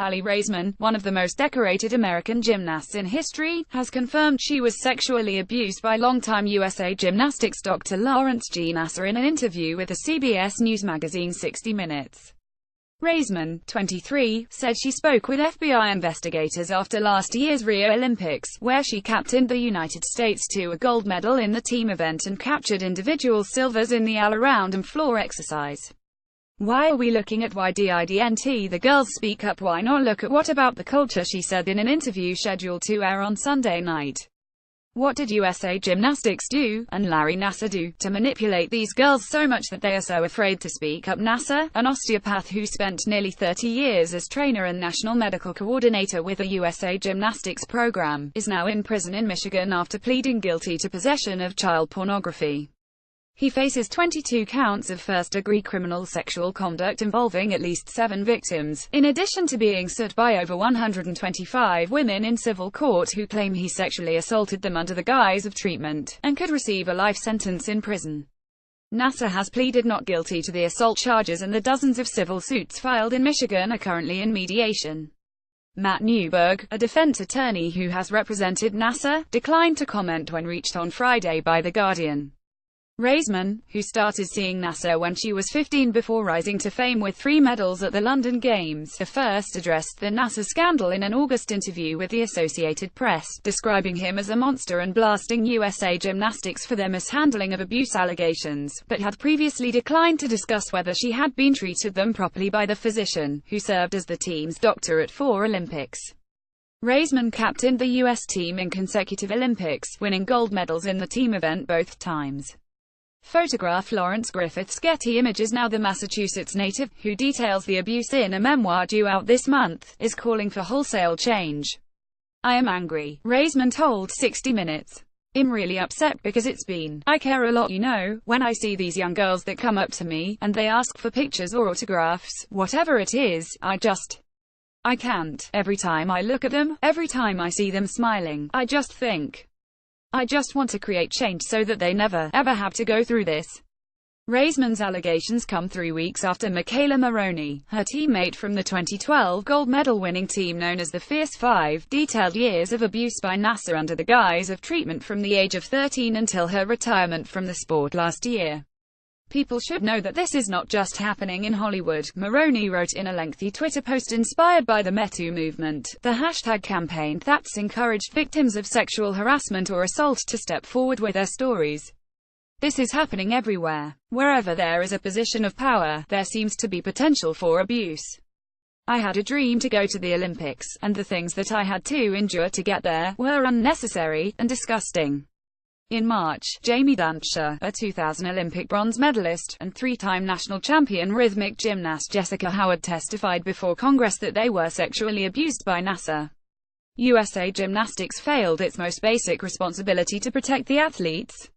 Ali Raisman, one of the most decorated American gymnasts in history, has confirmed she was sexually abused by longtime USA Gymnastics Dr. Lawrence G. Nasser in an interview with the CBS News magazine 60 Minutes. Raisman, 23, said she spoke with FBI investigators after last year's Rio Olympics, where she captained the United States to a gold medal in the team event and captured individual silvers in the all-around and floor exercise. "Why are we looking at why didn't the girls speak up? Why not look at what about the culture?" she said in an interview scheduled to air on Sunday night. "What did USA Gymnastics do, and Larry Nassar do, to manipulate these girls so much that they are so afraid to speak up?" Nassar, an osteopath who spent nearly 30 years as trainer and national medical coordinator with the USA Gymnastics program, is now in prison in Michigan after pleading guilty to possession of child pornography. He faces 22 counts of first-degree criminal sexual conduct involving at least 7 victims, in addition to being sued by over 125 women in civil court who claim he sexually assaulted them under the guise of treatment, and could receive a life sentence in prison. Nassar has pleaded not guilty to the assault charges, and the dozens of civil suits filed in Michigan are currently in mediation. Matt Newberg, a defense attorney who has represented Nassar, declined to comment when reached on Friday by The Guardian. Raisman, who started seeing Nassar when she was 15 before rising to fame with 3 medals at the London Games, first addressed the Nassar scandal in an August interview with the Associated Press, describing him as a monster and blasting USA Gymnastics for their mishandling of abuse allegations, but had previously declined to discuss whether she had been treated them properly by the physician, who served as the team's doctor at 4 Olympics. Raisman captained the U.S. team in consecutive Olympics, winning gold medals in the team event both times. Photograph Lawrence Griffiths. Getty Images. Now the Massachusetts native, who details the abuse in a memoir due out this month, is calling for wholesale change. "I am angry," Raisman told 60 Minutes. "I'm really upset because I care a lot, you know, when I see these young girls that come up to me, and they ask for pictures or autographs, whatever it is, I can't. Every time I look at them, every time I see them smiling, I just want to create change so that they never, ever have to go through this." Raisman's allegations come 3 weeks after Michaela Maroney, her teammate from the 2012 gold medal-winning team known as the Fierce Five, detailed years of abuse by Nassar under the guise of treatment from the age of 13 until her retirement from the sport last year. "People should know that this is not just happening in Hollywood," Maroney wrote in a lengthy Twitter post inspired by the #MeToo movement, the hashtag campaign that's encouraged victims of sexual harassment or assault to step forward with their stories. "This is happening everywhere. Wherever there is a position of power, there seems to be potential for abuse. I had a dream to go to the Olympics, and the things that I had to endure to get there were unnecessary and disgusting." In March, Jamie Dantzscher, a 2000 Olympic bronze medalist, and 3-time national champion rhythmic gymnast Jessica Howard testified before Congress that they were sexually abused by Nassar. USA Gymnastics failed its most basic responsibility to protect the athletes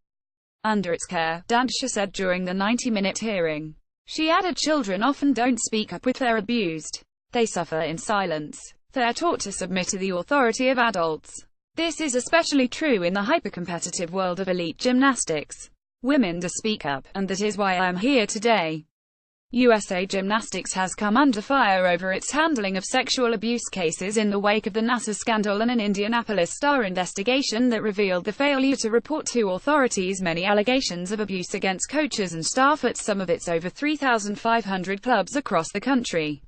under its care, Dantzscher said during the 90-minute hearing. She added, "Children often don't speak up if they're abused. They suffer in silence. They're taught to submit to the authority of adults. This is especially true in the hyper-competitive world of elite gymnastics. Women do speak up, and that is why I am here today." USA Gymnastics has come under fire over its handling of sexual abuse cases in the wake of the Nassar scandal and an Indianapolis Star investigation that revealed the failure to report to authorities many allegations of abuse against coaches and staff at some of its over 3,500 clubs across the country.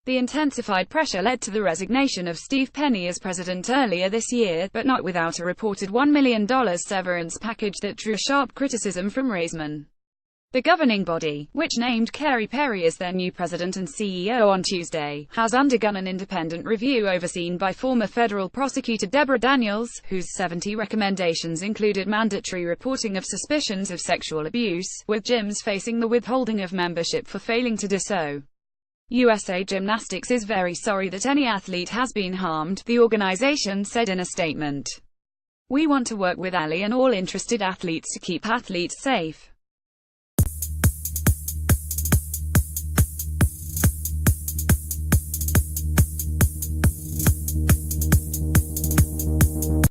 The intensified pressure led to the resignation of Steve Penny as president earlier this year, but not without a reported $1 million severance package that drew sharp criticism from Raisman. The governing body, which named Kerry Perry as their new president and CEO on Tuesday, has undergone an independent review overseen by former federal prosecutor Deborah Daniels, whose 70 recommendations included mandatory reporting of suspicions of sexual abuse, with gyms facing the withholding of membership for failing to do so. USA Gymnastics is very sorry that any athlete has been harmed, the organization said in a statement. "We want to work with Ali and all interested athletes to keep athletes safe.